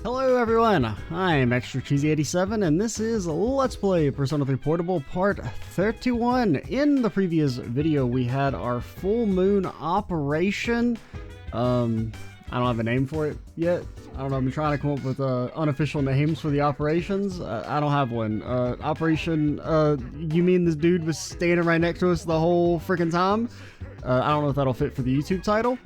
Hello everyone, I'm Extra Cheesy 87 and this is Let's Play Persona 3 Portable Part 31. In the previous video we had our full moon operation. I don't have a name for it yet. I don't know, I'm trying to come up with unofficial names for the operations. I don't have one. Operation, you mean this dude was standing right next to us the whole freaking time? I don't know if that'll fit for the YouTube title.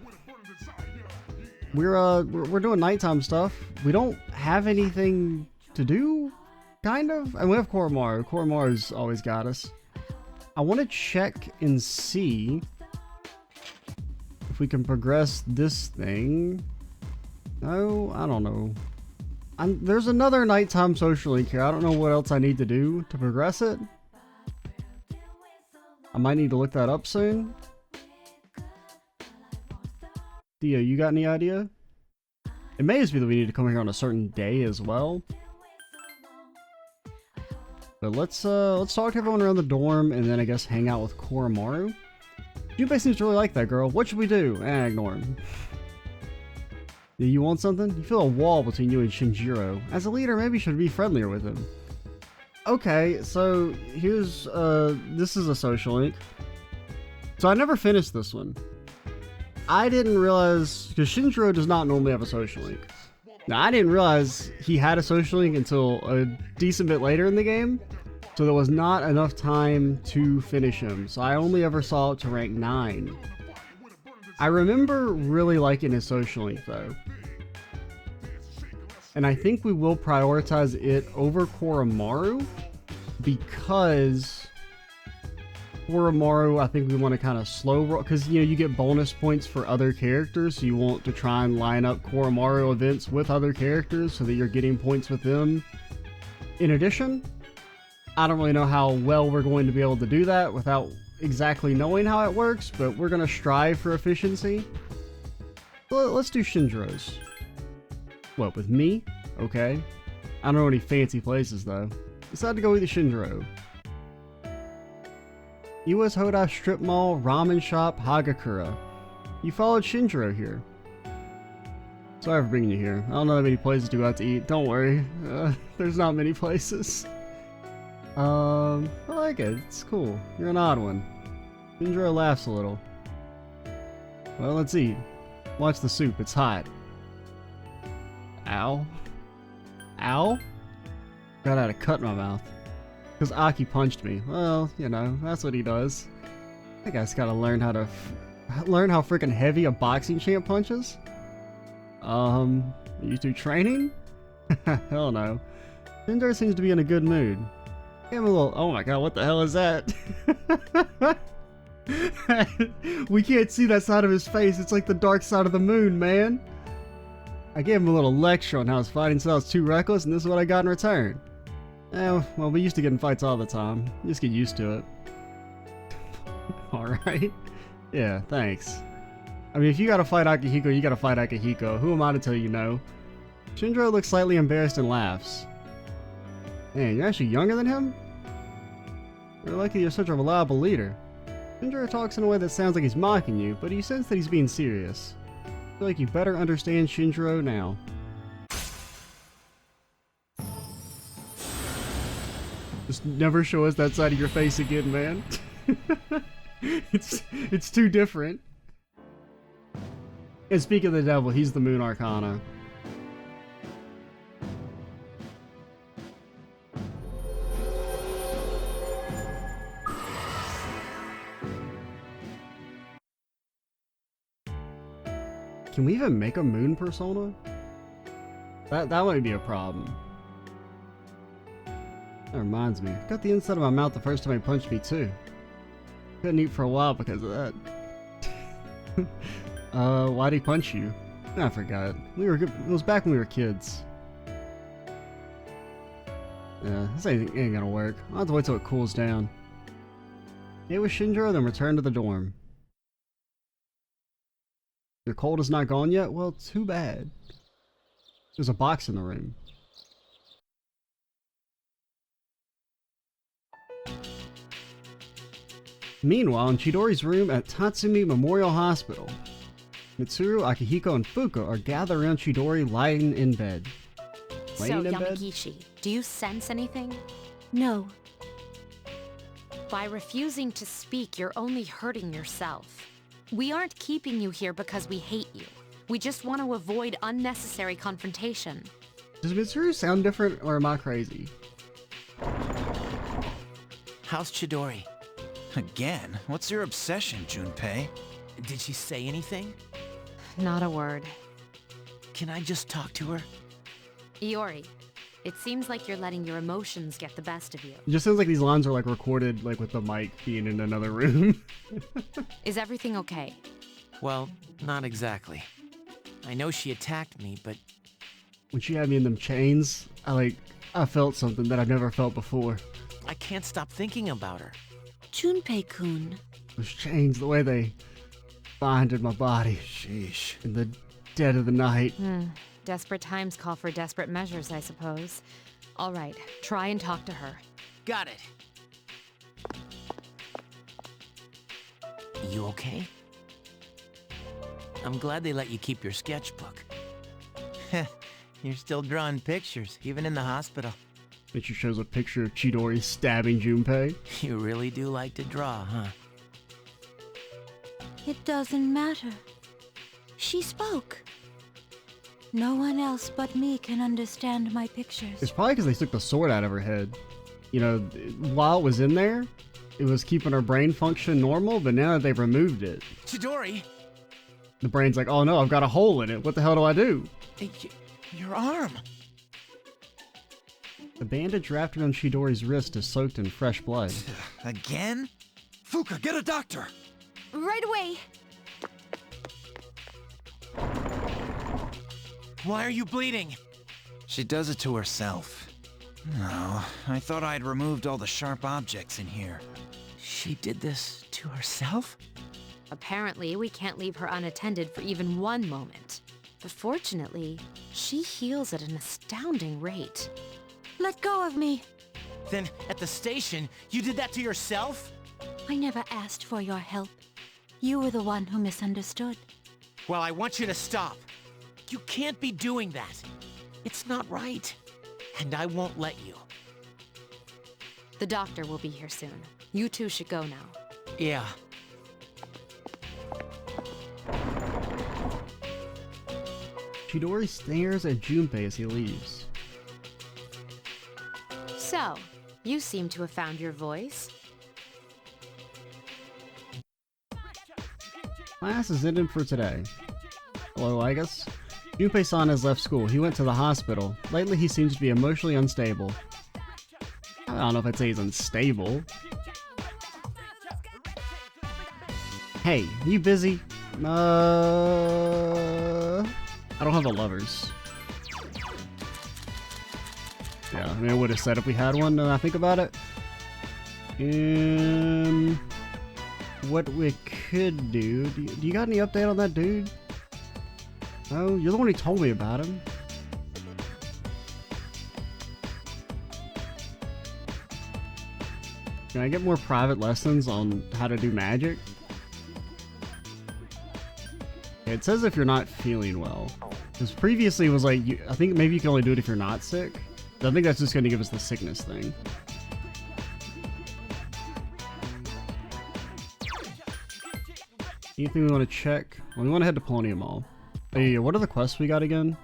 We're doing nighttime stuff. We don't have anything to do, kind of. And we have Koromaru. Koromaru's always got us. I want to check and see if we can progress this thing. No, I don't know. There's another nighttime social link here. I don't know what else I need to do to progress it. I might need to look that up soon. Theo, you got any idea? It may just be that we need to come here on a certain day as well. But let's talk to everyone around the dorm and then I guess hang out with Koromaru. Junpei seems to really like that girl. What should we do? Ignore him. Do you want something? You feel a wall between you and Shinjiro. As a leader, maybe you should be friendlier with him. Okay, so here's this is a social link. So I never finished this one. I didn't realize, because Shinjiro does not normally have a social link. Now, I didn't realize he had a social link until a decent bit later in the game, so there was not enough time to finish him, so I only ever saw it to rank 9. I remember really liking his social link, though. And I think we will prioritize it over Koromaru, because Koromaru, I think we want to kind of slow roll, because you know you get bonus points for other characters, so you want to try and line up Koromaru events with other characters so that you're getting points with them. In addition, I don't really know how well we're going to be able to do that without exactly knowing how it works, but we're going to strive for efficiency. So let's do Shinjiro's. What, with me? Okay. I don't know any fancy places though. Decided to go with the Shinjiro. Iwa's Hoda Strip Mall, Ramen Shop, Hagakura. You followed Shinjiro here. Sorry for bringing you here. I don't know how many places to go out to eat. Don't worry. There's not many places. I like it. It's cool. You're an odd one. Shinjiro laughs a little. Well, let's eat. Watch the soup. It's hot. Ow. Ow? Got out a cut in my mouth. Because Aki punched me. Well, you know, that's what he does. That guy's gotta learn how to learn how freaking heavy a boxing champ punches. You two training? Hell no. Shinjiro seems to be in a good mood. Give him a little. Oh my god, what the hell is that? We can't see that side of his face. It's like the dark side of the moon, man. I gave him a little lecture on how his fighting style is too reckless, and this is what I got in return. Well, we used to get in fights all the time. You just get used to it. Alright. Yeah, thanks. I mean, if you gotta fight Akihiko, you gotta fight Akihiko. Who am I to tell you no? Shinjiro looks slightly embarrassed and laughs. Man, you're actually younger than him? You're lucky you're such a reliable leader. Shinjiro talks in a way that sounds like he's mocking you, but you sense that he's being serious. I feel like you better understand Shinjiro now. Just never show us that side of your face again, man. It's too different. And speaking of the devil, he's the Moon Arcana. Can we even make a moon persona? That might be a problem. That reminds me, I got the inside of my mouth the first time he punched me too. Couldn't eat for a while because of that. Why'd he punch you? I forgot. It was back when we were kids. Yeah, this ain't gonna work. I'll have to wait till it cools down. Stay with Shinjiro, then return to the dorm. Your cold is not gone yet? Well, too bad. There's a box in the room. Meanwhile, in Chidori's room at Tatsumi Memorial Hospital, Mitsuru, Akihiko, and Fuka are gathered around Chidori lying in bed. laying in bed? Yamagishi, do you sense anything? No. By refusing to speak, you're only hurting yourself. We aren't keeping you here because we hate you. We just want to avoid unnecessary confrontation. Does Mitsuru sound different, or am I crazy? How's Chidori? Again? What's your obsession, Junpei? Did she say anything? Not a word. Can I just talk to her? Iori, it seems like you're letting your emotions get the best of you. It just sounds like these lines are like recorded like with the mic being in another room. Is everything okay? Well, not exactly. I know she attacked me, but When she had me in them chains, I felt something that I've never felt before. I can't stop thinking about her. Junpei-kun. Those chains, the way they binded my body Sheesh. in the dead of the night. Desperate times call for desperate measures, I suppose. All right, try and talk to her. Got it. You okay? I'm glad they let you keep your sketchbook. You're still drawing pictures, even in the hospital. And she shows a picture of Chidori stabbing Junpei. You really do like to draw, huh? It doesn't matter. She spoke. No one else but me can understand my pictures. It's probably because they took the sword out of her head. You know, while it was in there, it was keeping her brain function normal, but now that they've removed it, Chidori! the brain's like, oh no, I've got a hole in it. What the hell do I do? Hey, your arm! The bandage wrapped around Chidori's wrist is soaked in fresh blood. Again? Fuka, get a doctor! Right away. Why are you bleeding? She does it to herself. No, I thought I had removed all the sharp objects in here. She did this to herself? Apparently, we can't leave her unattended for even one moment. But fortunately, she heals at an astounding rate. Let go of me. Then, at the station, you did that to yourself? I never asked for your help. You were the one who misunderstood. Well, I want you to stop. You can't be doing that. It's not right. And I won't let you. The doctor will be here soon. You two should go now. Yeah. Chidori stares at Junpei as he leaves. So, you seem to have found your voice. Class is ended for today. Hello, Agus. Junpei-san has left school. He went to the hospital. Lately, he seems to be emotionally unstable. I don't know if I'd say he's unstable. Hey, you busy? I don't have the levers. Yeah, I mean, I would have said if we had one, now that I think about it. What we could do... Do you got any update on that dude? No? You're the one who told me about him. Can I get more private lessons on how to do magic? It says if you're not feeling well. Because previously it was like, I think maybe you can only do it if you're not sick. I think that's just going to give us the sickness thing. Anything we want to check? Well, we want to head to Polonia Mall. Hey, what are the quests we got again?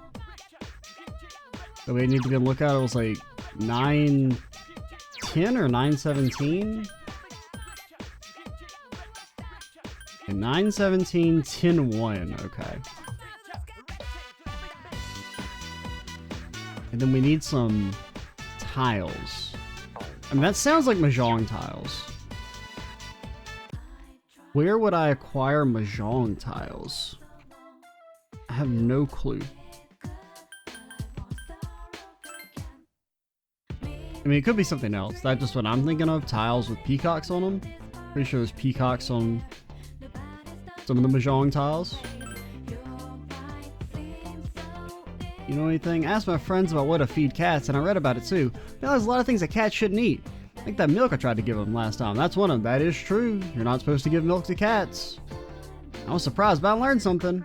That we need to be on the lookout. It was like 9:10 or 9:17? And 9:17, 10:1. Okay. And then we need some tiles. I mean, that sounds like Mahjong tiles. Where would I acquire Mahjong tiles? I have no clue. I mean, it could be something else. That's just what I'm thinking of. Tiles with peacocks on them. Pretty sure there's peacocks on some of the Mahjong tiles. You know anything? Asked my friends about what to feed cats, and I read about it too. There's a lot of things that cats shouldn't eat. Like that milk I tried to give them last time. That's one of them. That is true. You're not supposed to give milk to cats. I was surprised, but I learned something.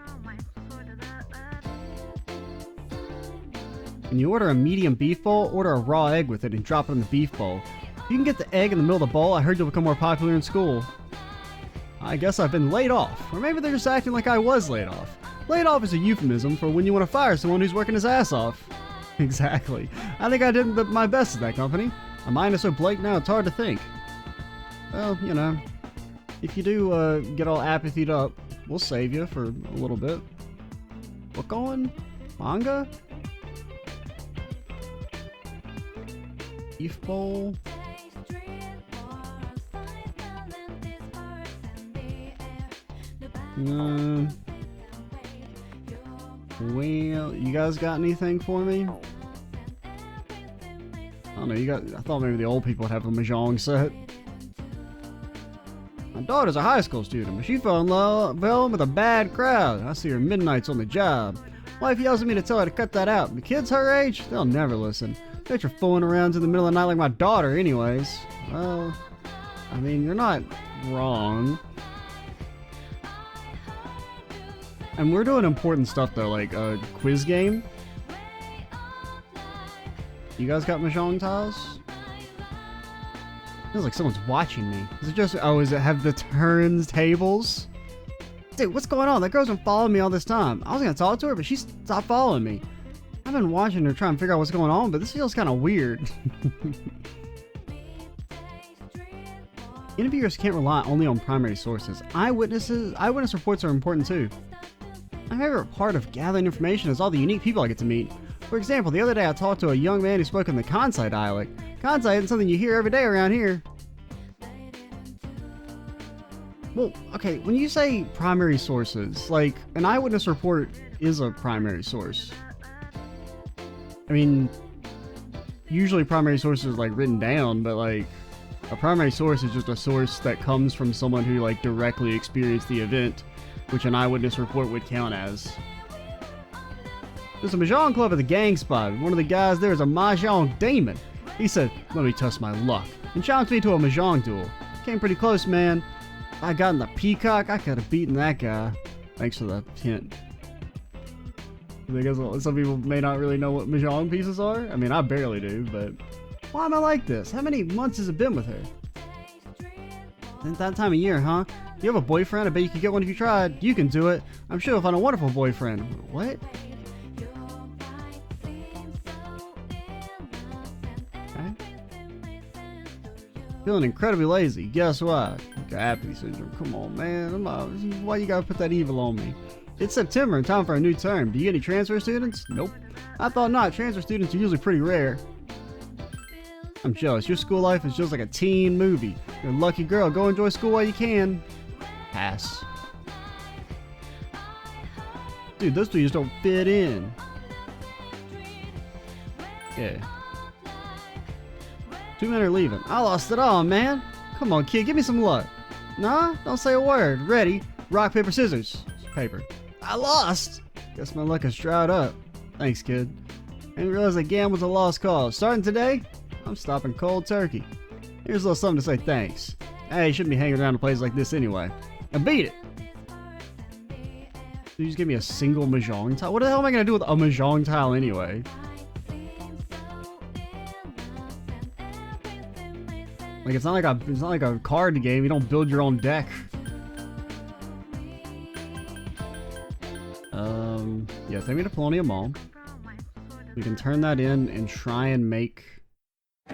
When you order a medium beef bowl, order a raw egg with it and drop it in the beef bowl. If you can get the egg in the middle of the bowl, I heard you'll become more popular in school. I guess I've been laid off. Or maybe they're just acting like I was laid off. Laid off is a euphemism for when you want to fire someone who's working his ass off. Exactly. I think I did my best at that company. My mind is so blank now it's hard to think. Well, you know, if you do get all apathied up, we'll save you for a little bit. Book on? Manga? Beef bowl? Well, you guys got anything for me? I don't know, I thought maybe the old people would have a mahjong set. My daughter's a high school student, but she fell in with a bad crowd. I see her midnights on the job. Wife yells at me to tell her to cut that out. The kids her age, they'll never listen. Bet you're fooling around in the middle of the night like my daughter anyways. Well, I mean, you're not wrong. And we're doing important stuff though, like a quiz game. You guys got mahjong tiles? Feels like someone's watching me. Is it just, oh, is it have the turns tables? Dude, what's going on? That girl's been following me all this time. I was gonna talk to her, but she stopped following me. I've been watching her try and figure out what's going on, but this feels kind of weird. Interviewers can't rely only on primary sources. Eyewitness reports are important too. My favorite part of gathering information is all the unique people I get to meet. For example, the other day I talked to a young man who spoke in the Kansai dialect. Kansai isn't something you hear every day around here. Well, okay, when you say primary sources, like, an eyewitness report is a primary source. I mean, usually primary sources are, like, written down, but, like, a primary source is just a source that comes from someone who, like, directly experienced the event, which an eyewitness report would count as. There's a mahjong club at the gang spot. One of the guys there is a mahjong demon. He said, "Let me test my luck," and challenged me to a mahjong duel. Came pretty close, man. If I got in the peacock, I could have beaten that guy. Thanks for the hint. I guess some people may not really know what mahjong pieces are. I mean, I barely do, but why am I like this? How many months has it been with her? Isn't that time of year, huh? You have a boyfriend? I bet you could get one if you tried. You can do it. I'm sure you'll find a wonderful boyfriend. What? Feeling incredibly lazy. Guess why? Got apathy syndrome. Come on, man. Why you gotta put that evil on me? It's September and time for a new term. Do you get any transfer students? Nope. I thought not. Transfer students are usually pretty rare. I'm jealous. Your school life is just like a teen movie. You're a lucky girl. Go enjoy school while you can. Pass. Dude, those two just don't fit in. Yeah. 2 men are leaving. I lost it all, man. Come on, kid. Give me some luck. Nah? Don't say a word. Ready. Rock, paper, scissors. Paper. I lost. Guess my luck has dried up. Thanks, kid. I didn't realize that gamble's a lost cause. Starting today, I'm stopping cold turkey. Here's a little something to say thanks. Hey, you shouldn't be hanging around a place like this anyway. Now beat it! You just give me a single mahjong tile? What the hell am I gonna do with a mahjong tile anyway? Like, it's not like a card game. You don't build your own deck. Yeah, take me to Polonium Mall. We can turn that in and try and make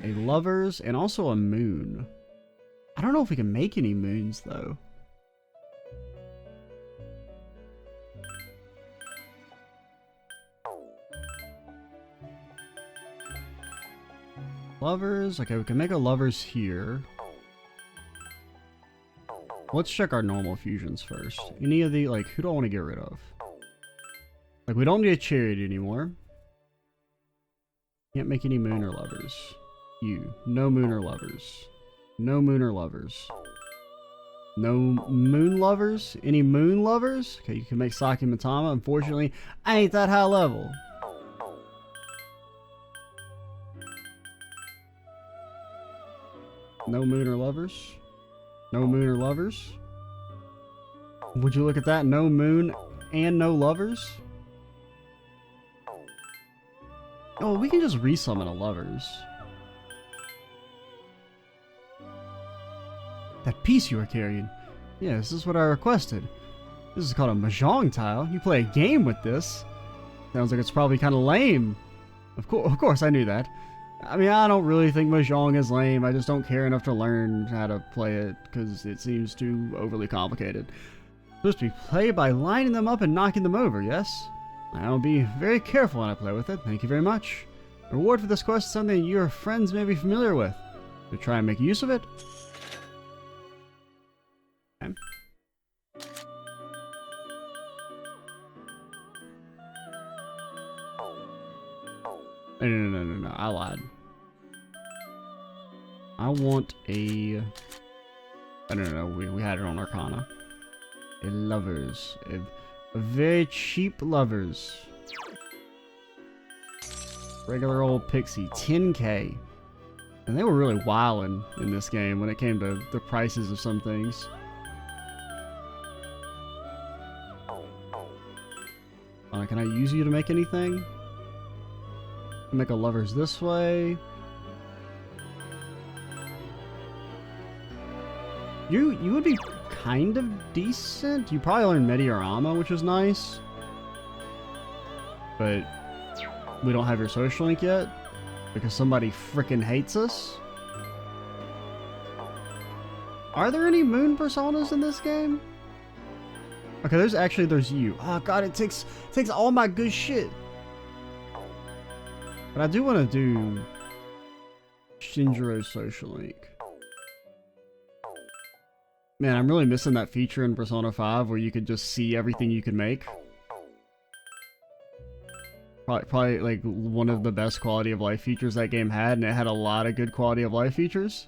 a lovers and also a moon. I don't know if we can make any moons though. Lovers, okay, we can make a lovers here. Let's check our normal fusions first. Any of the, like, who do I want to get rid of? Like, we don't need a chariot anymore. Can't make any moon or lovers. You. No moon or lovers. No moon or lovers. No moon lovers? Any moon lovers? Okay, you can make Saki Matama. Unfortunately, I ain't that high level. No moon or lovers? No moon or lovers? Would you look at that? No moon and no lovers? Oh, we can just resummon a lovers. That piece you were carrying. Yeah, this is what I requested. This is called a mahjong tile. You play a game with this. Sounds like it's probably kind of lame. Of course, I knew that. I mean, I don't really think mahjong is lame. I just don't care enough to learn how to play it because it seems too overly complicated. Supposed to be played by lining them up and knocking them over, yes? I'll be very careful when I play with it. Thank you very much. The reward for this quest is something your friends may be familiar with. So try and make use of it. Okay. No, I lied. I want a... No, we had it on Arcana. A lovers. A very cheap lovers. Regular old pixie. 10k. And they were really wildin' in this game when it came to the prices of some things. Can I use you to make anything? Make a lovers this way. You would be kind of decent. You probably learned Mediorama, which is nice. But we don't have your social link yet because somebody frickin' hates us. Are there any moon personas in this game? Okay, there's you. Oh god, it takes all my good shit. But I do want to do Shinjiro social link. Man, I'm really missing that feature in Persona 5 where you could just see everything you could make. Probably like one of the best quality of life features that game had, and it had a lot of good quality of life features.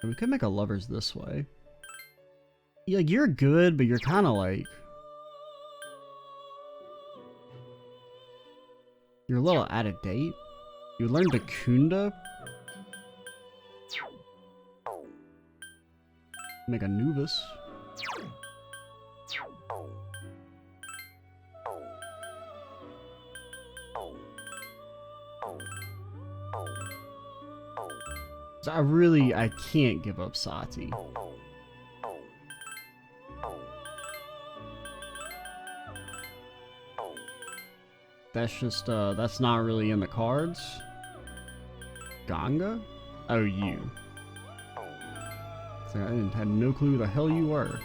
We could make a lovers this way. Yeah, you're good, but you're kind of like... You're a little out of date. You learned the Kunda. Make Anubis. So I can't give up Sati. That's just, that's not really in the cards. Ganga? Oh, you. So I had no clue who the hell you were.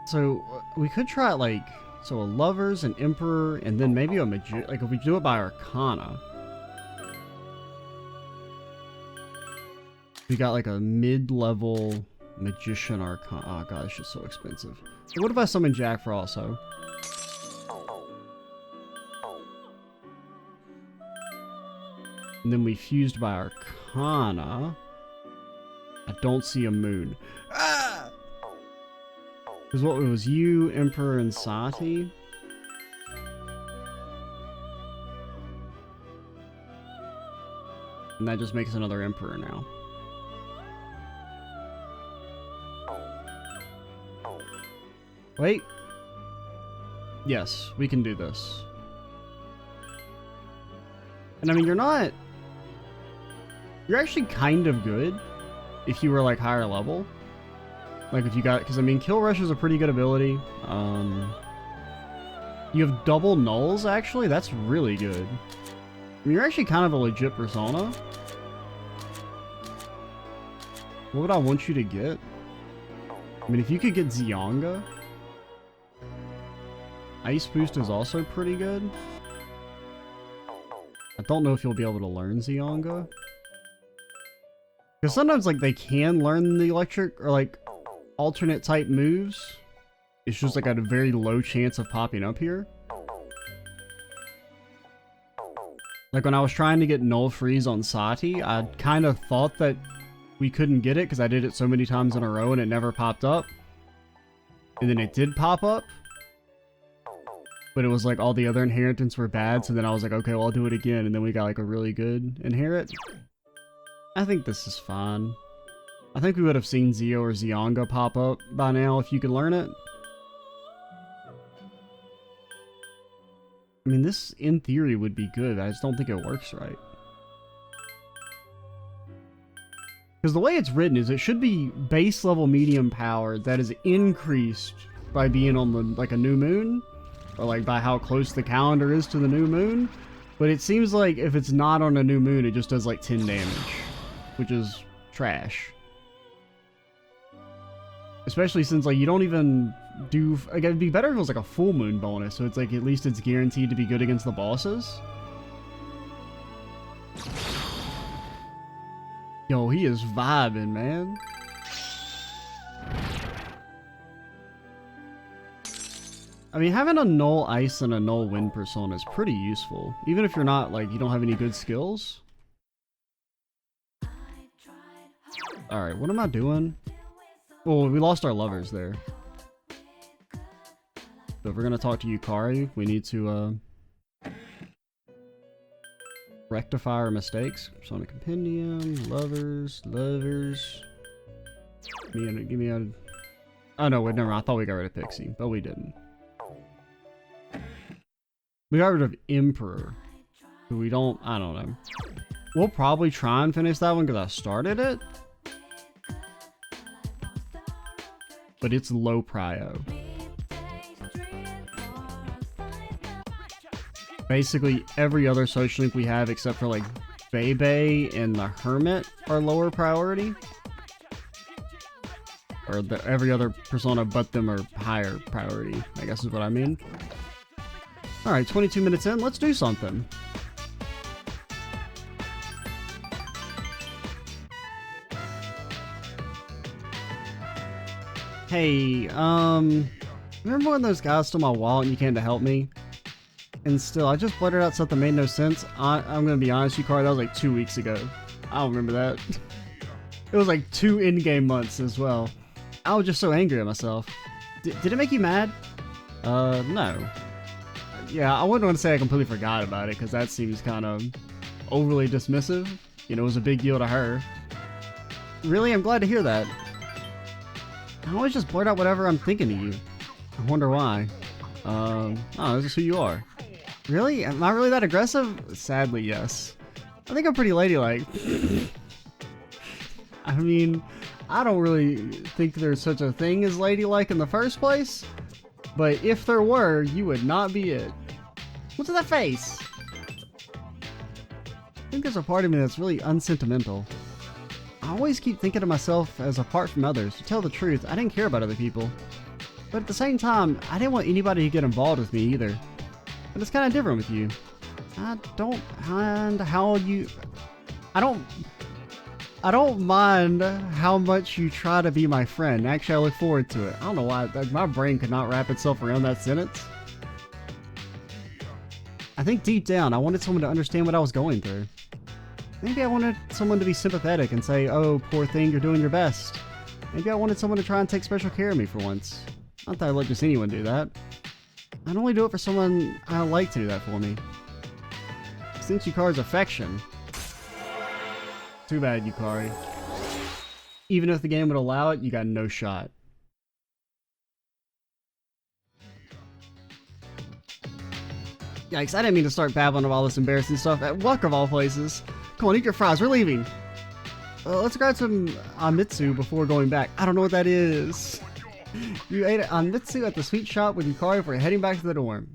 So, we could try it like, so a lovers, an emperor, and then maybe a like if we do it by Arcana. We got like a mid-level magician Arcana. Oh god, this shit's so expensive. So what if I summon Jack for also? And then we fused by Arcana. I don't see a moon. Ah! Because what it was you, Emperor, and Sati. And that just makes another Emperor now. Wait. Yes, we can do this. And I mean, you're actually kind of good if you were like higher level. Like if you got, because I mean, Kill Rush is a pretty good ability. You have double nulls actually, that's really good. I mean, you're actually kind of a legit persona. What would I want you to get? I mean, if you could get Zionga. Ice Boost is also pretty good. I don't know if you'll be able to learn Zionga. Because sometimes, like, they can learn the electric, or, like, alternate type moves. It's just, like, at a very low chance of popping up here. Like, when I was trying to get Null Freeze on Sati, I kind of thought that we couldn't get it, because I did it so many times in a row and it never popped up. And then it did pop up. But it was like all the other inheritance were bad, so then I was like, okay, well, I'll do it again, and then we got like a really good inherit. I think this is fine. I think we would have seen Zio or Zionga pop up by now if you could learn it. I mean, this, in theory, would be good, I just don't think it works right. Because the way it's written is it should be base level medium power that is increased by being on the, like, a new moon. Or like by how close the calendar is to the new moon. But it seems like if it's not on a new moon, it just does like 10 damage. Which is trash. Especially since like you don't even do... Like, it'd be better if it was like a full moon bonus. So it's like at least it's guaranteed to be good against the bosses. Yo, he is vibing, man. I mean, having a null ice and a null wind persona is pretty useful. Even if you're not, like, you don't have any good skills. Alright, what am I doing? Well, we lost our lovers there. So if we're gonna talk to Yukari, we need to, rectify our mistakes. Persona Compendium, lovers. Give me a... Oh no, wait, never mind. I thought we got rid of Pixie, but we didn't. We got rid of Emperor. We don't... I don't know. We'll probably try and finish that one because I started it. But it's low prio. Basically, every other social link we have except for like Bebe and the Hermit are lower priority. Or every other persona but them are higher priority, I guess is what I mean. Alright, 22 minutes in, let's do something. Hey, remember when those guys stole my wallet and you came to help me? And still, I just blurted out stuff that made no sense. I'm gonna be honest, Yukari, that was like 2 weeks ago. I don't remember that. It was like 2 in-game months as well. I was just so angry at myself. Did it make you mad? No. Yeah, I wouldn't want to say I completely forgot about it, because that seems kind of overly dismissive. You know, it was a big deal to her. Really? I'm glad to hear that. I always just blurt out whatever I'm thinking to you. I wonder why. Oh, this is who you are. Really? Am I really that aggressive? Sadly, yes. I think I'm pretty ladylike. I mean, I don't really think there's such a thing as ladylike in the first place. But if there were, you would not be it. What's in that face? I think there's a part of me that's really unsentimental. I always keep thinking of myself as apart from others. To tell the truth, I didn't care about other people. But at the same time, I didn't want anybody to get involved with me either. But it's kind of different with you. I don't mind how you... I don't mind how much you try to be my friend. Actually, I look forward to it. I don't know why, like, my brain could not wrap itself around that sentence. I think deep down, I wanted someone to understand what I was going through. Maybe I wanted someone to be sympathetic and say, oh, poor thing, you're doing your best. Maybe I wanted someone to try and take special care of me for once. Not that I'd let just anyone do that. I'd only do it for someone I like to do that for me. Since Yukari's affection. Too bad, Yukari. Even if the game would allow it, you got no shot. Yikes, I didn't mean to start babbling of all this embarrassing stuff at Walk of all places. Come on, eat your fries, we're leaving. Let's grab some Amitsu before going back. I don't know what that is. You ate Amitsu at the sweet shop with Yukari before heading back to the dorm.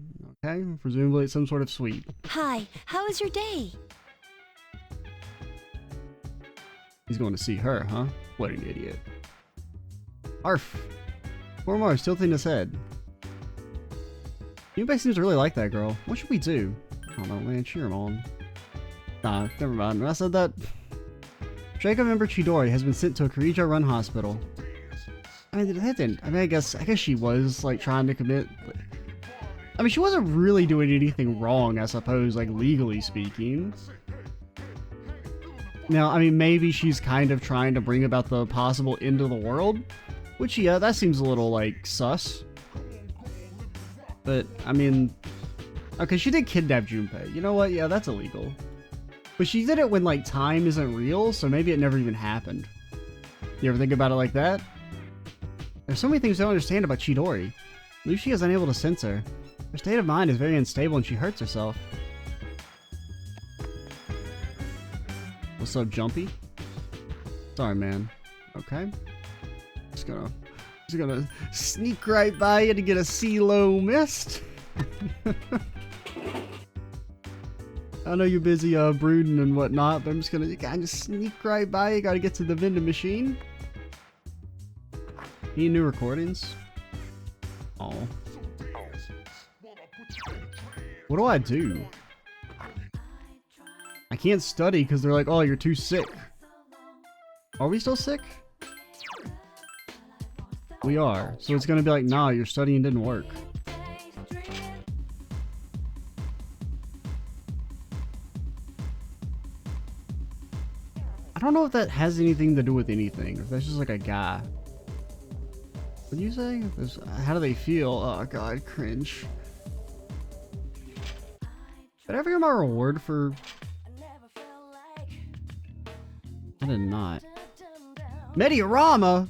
Okay, presumably it's some sort of sweet. Hi, how was your day? He's going to see her, huh? What an idiot. Arf. Koromaro tilting his head. Yubei seems to really like that girl. What should we do? I don't know, man. Cheer him on. Nah, never mind. When I said that... Draco member Chidori has been sent to a Kirijo-run hospital. I mean, I guess she was, like, trying to commit... I mean, she wasn't really doing anything wrong, I suppose, like, legally speaking. Now, I mean, maybe she's kind of trying to bring about the possible end of the world. Which, yeah, that seems a little, like, sus. But, I mean... Okay, she did kidnap Junpei. You know what? Yeah, that's illegal. But she did it when, like, time isn't real, so maybe it never even happened. You ever think about it like that? There's so many things I don't understand about Chidori. Lucy is unable to sense her. Her state of mind is very unstable and she hurts herself. What's up, Jumpy? Sorry, man. Okay. Just gonna sneak right by you to get a CeeLo mist. I know you're busy brooding and whatnot, but I'm just gonna kind of sneak right by you. Gotta get to the vending machine. Any new recordings? Oh. What do I do? I can't study because they're like, oh, you're too sick. Are we still sick? We are. So it's gonna be like, nah, your studying didn't work. I don't know if that has anything to do with anything. If that's just like a guy. What do you say? How do they feel? Oh god, cringe. Did I ever get my reward for... I did not. Mediorama?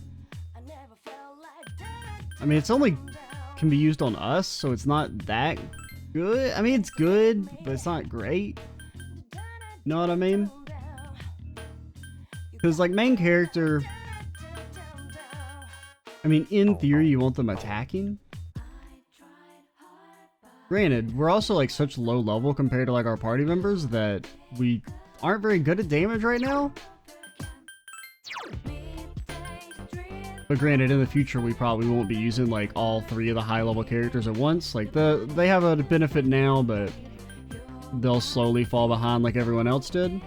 I mean, it's only can be used on us, so it's not that good. I mean, it's good, but it's not great. You know what I mean? Because, like, main character... I mean, in theory, you want them attacking. Granted, we're also, like, such low level compared to, like, our party members that we aren't very good at damage right now. But granted, in the future, we probably won't be using, like, all three of the high-level characters at once. Like, they have a benefit now, but they'll slowly fall behind like everyone else did.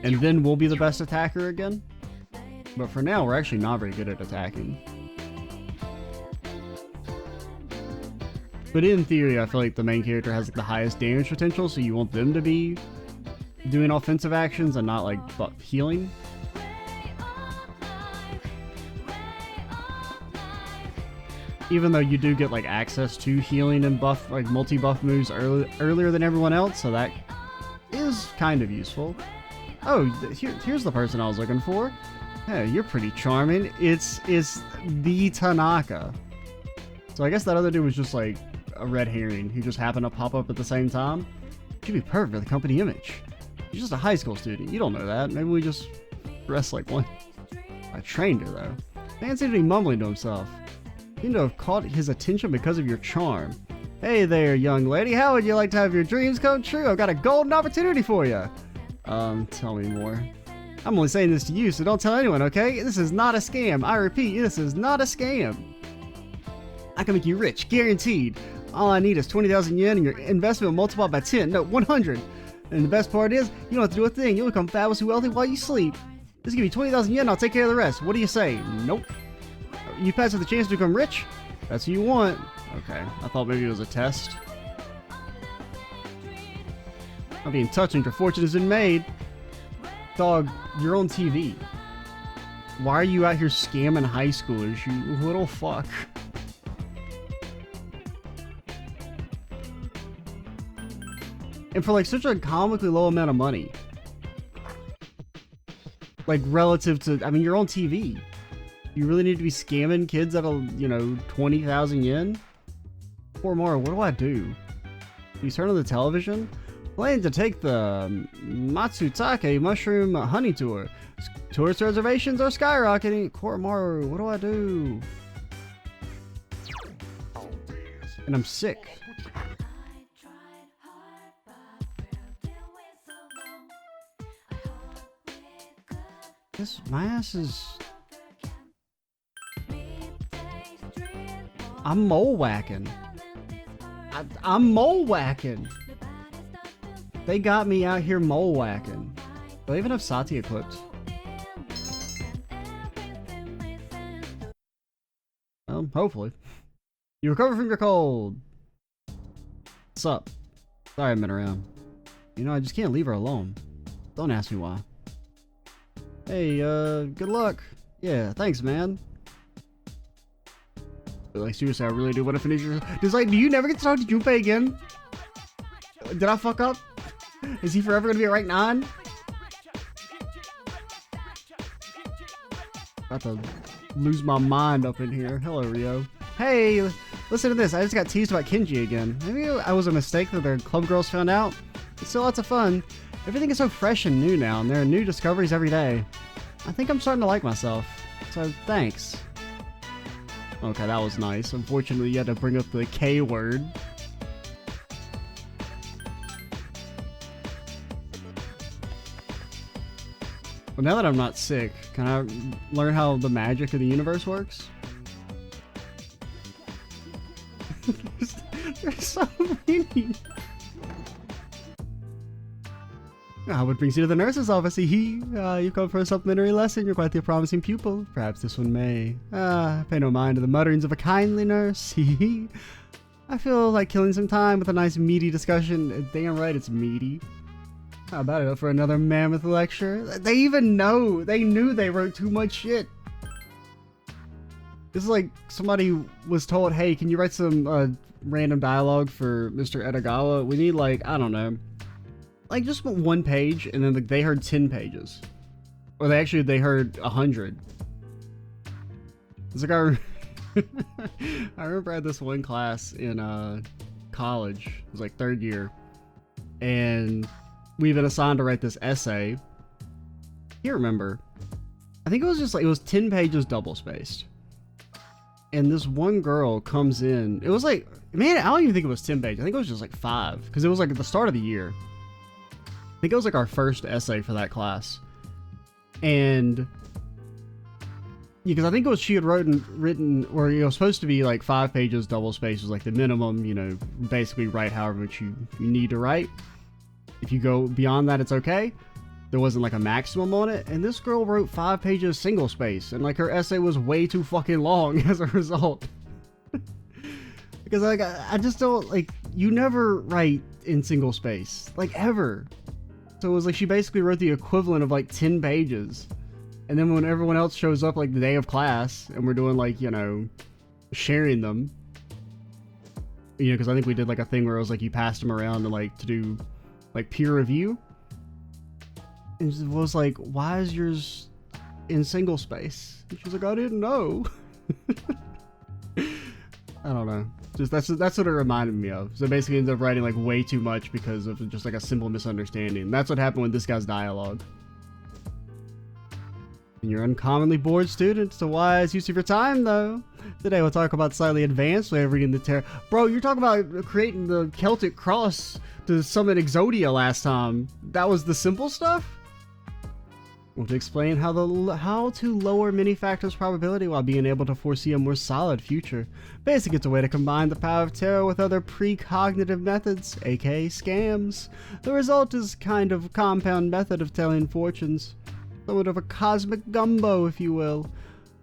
And then we'll be the best attacker again. But for now, we're actually not very good at attacking. But in theory, I feel like the main character has like, the highest damage potential, so you want them to be doing offensive actions and not like healing. Even though you do get like access to healing and buff, like multi-buff moves earlier than everyone else, so that is kind of useful. Oh, here's the person I was looking for. Hey, you're pretty charming. It's the Tanaka. So I guess that other dude was just like a red herring who just happened to pop up at the same time. She'd be perfect for the company image. She's just a high school student. You don't know that. Maybe we just dress like one. I trained her though. Man seemed to be mumbling to himself. You seem to have caught his attention because of your charm. Hey there, young lady. How would you like to have your dreams come true? I've got a golden opportunity for you. Tell me more. I'm only saying this to you, so don't tell anyone, okay? This is not a scam. I repeat, this is not a scam. I can make you rich, guaranteed. All I need is 20,000 yen and your investment will multiply by 10, no, 100. And the best part is, you don't have to do a thing. You'll become fabulously wealthy while you sleep. Just give me 20,000 yen and I'll take care of the rest. What do you say? Nope. You pass with the chance to become rich? That's what you want. Okay, I thought maybe it was a test. I'll be in touch and your fortune has been made. Dog, you're on TV. Why are you out here scamming high schoolers, you little fuck? And for like such a comically low amount of money. Like relative to, I mean, you're on TV. You really need to be scamming kids at a, you know, 20,000 yen? Poor Mara, what do I do? You turn on the television? Plan to take the Matsutake Mushroom Honey Tour. Tourist reservations are skyrocketing. Koromaru, what do I do? And I'm sick. My ass is... I'm mole whacking. I'm mole whacking. They got me out here mole whacking. Do I even have Sati equipped? Hopefully. You recover from your cold. What's up? Sorry I've been around. You know, I just can't leave her alone. Don't ask me why. Hey, good luck. Yeah, thanks, man. But, like, seriously, I really do want to finish your... Just like, do you never get to talk to Junpei again? Did I fuck up? Is he forever gonna be at rank 9? About to lose my mind up in here. Hello, Rio. Hey, listen to this. I just got teased about Kenji again. Maybe I was a mistake that their club girls found out. It's still lots of fun. Everything is so fresh and new now, and there are new discoveries every day. I think I'm starting to like myself. So, thanks. Okay, that was nice. Unfortunately, you had to bring up the K word. Well, now that I'm not sick, can I learn how the magic of the universe works? There's so many. What brings you to the nurse's office? You've come for a supplementary lesson. You're quite the promising pupil. Perhaps this one may. Pay no mind to the mutterings of a kindly nurse. I feel like killing some time with a nice meaty discussion. Damn right, it's meaty. How about it for another mammoth lecture? They even know. They knew they wrote too much shit. This is like somebody was told, hey, can you write some random dialogue for Mr. Edagawa? We need, like, I don't know, like just one page, and then they heard 10 pages. Or they heard 100. It's like I remember I had this one class in college. It was like 3rd year. And we've been assigned to write this essay. I can't remember. I think it was just like, it was 10 pages double spaced. And this one girl comes in. It was like, man, I don't even think it was 10 pages. I think it was just like 5. Because it was like at the start of the year. I think it was like our first essay for that class. And yeah, because I think it was she had written, or you know, supposed to be like 5 pages double spaced was like the minimum, you know, basically write however much you need to write. If you go beyond that, it's okay. There wasn't like a maximum on it. And this girl wrote 5 pages single space. And like her essay was way too fucking long as a result. Because like, I just don't, like, you never write in single space. Like, ever. So it was like she basically wrote the equivalent of like 10 pages. And then when everyone else shows up like the day of class and we're doing like, you know, sharing them. You know, because I think we did like a thing where it was like you passed them around to do like peer review. And it was like, why is yours in single space? And she's like, I didn't know. I don't know. Just that's what it reminded me of. So basically ended up writing like way too much because of just like a simple misunderstanding. That's what happened with this guy's dialogue. And you're uncommonly bored student. It's a wise use of your time, though. Today we'll talk about slightly advanced way of reading the tarot. Bro, you're talking about creating the Celtic cross to summon Exodia last time. That was the simple stuff? We'll explain how to lower many factors probability while being able to foresee a more solid future. Basically, it's a way to combine the power of tarot with other precognitive methods, aka scams. The result is kind of a compound method of telling fortunes. Somewhat of a cosmic gumbo, if you will.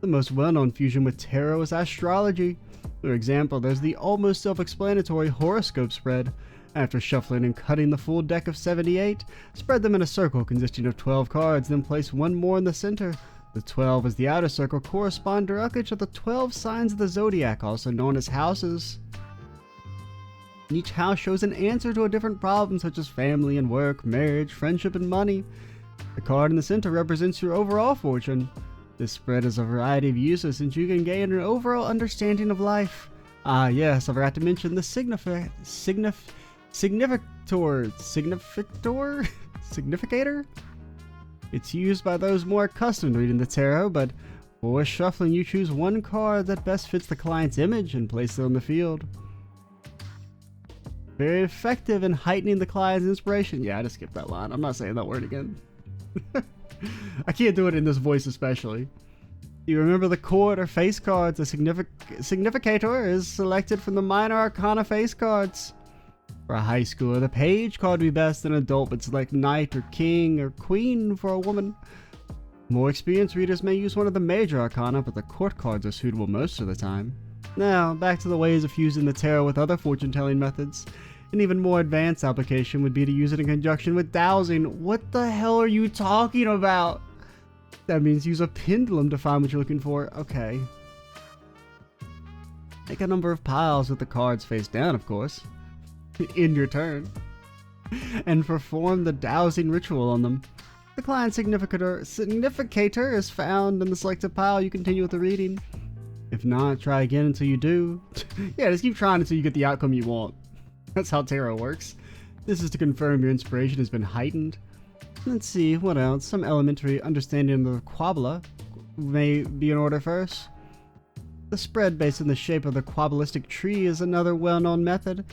The most well-known fusion with tarot is astrology. For example, there's the almost self-explanatory horoscope spread. After shuffling and cutting the full deck of 78, spread them in a circle consisting of 12 cards, then place one more in the center. The 12 as the outer circle correspond directly to the 12 signs of the zodiac, also known as houses. Each house shows an answer to a different problem, such as family and work, marriage, friendship, and money. The card in the center represents your overall fortune. This spread has a variety of uses, since you can gain an overall understanding of life. Ah yes, I forgot to mention the significator? It's used by those more accustomed to reading the tarot, but for shuffling you choose one card that best fits the client's image and place it on the field. Very effective in heightening the client's inspiration. Yeah, I just skipped that line. I'm not saying that word again. I can't do it in this voice especially. You remember the court or face cards. The significator is selected from the minor arcana face cards. For a high schooler, the page card would be best. An adult would select knight or king or queen for a woman. More experienced readers may use one of the major arcana, but the court cards are suitable most of the time. Now, back to the ways of using the tarot with other fortune-telling methods. An even more advanced application would be to use it in conjunction with dowsing. What the hell are you talking about? That means use a pendulum to find what you're looking for. Okay. Make a number of piles with the cards face down, of course. In your turn. And perform the dowsing ritual on them. The client significator is found in the selected pile. You continue with the reading. If not, try again until you do. Yeah, just keep trying until you get the outcome you want. That's how tarot works. This is to confirm your inspiration has been heightened. Let's see, what else? Some elementary understanding of the quabla may be in order first. The spread based on the shape of the quabalistic tree is another well-known method.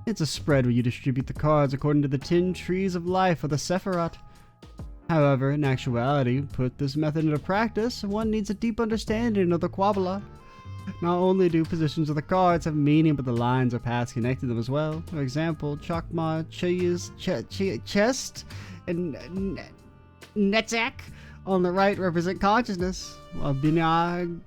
It's a spread where you distribute the cards according to the 10 trees of life of the Sephiroth. However, in actuality, put this method into practice, one needs a deep understanding of the quabla. Not only do positions of the cards have meaning, but the lines or paths connected to them as well. For example, Chakma, chest, and Netzak on the right represent consciousness, while Binah,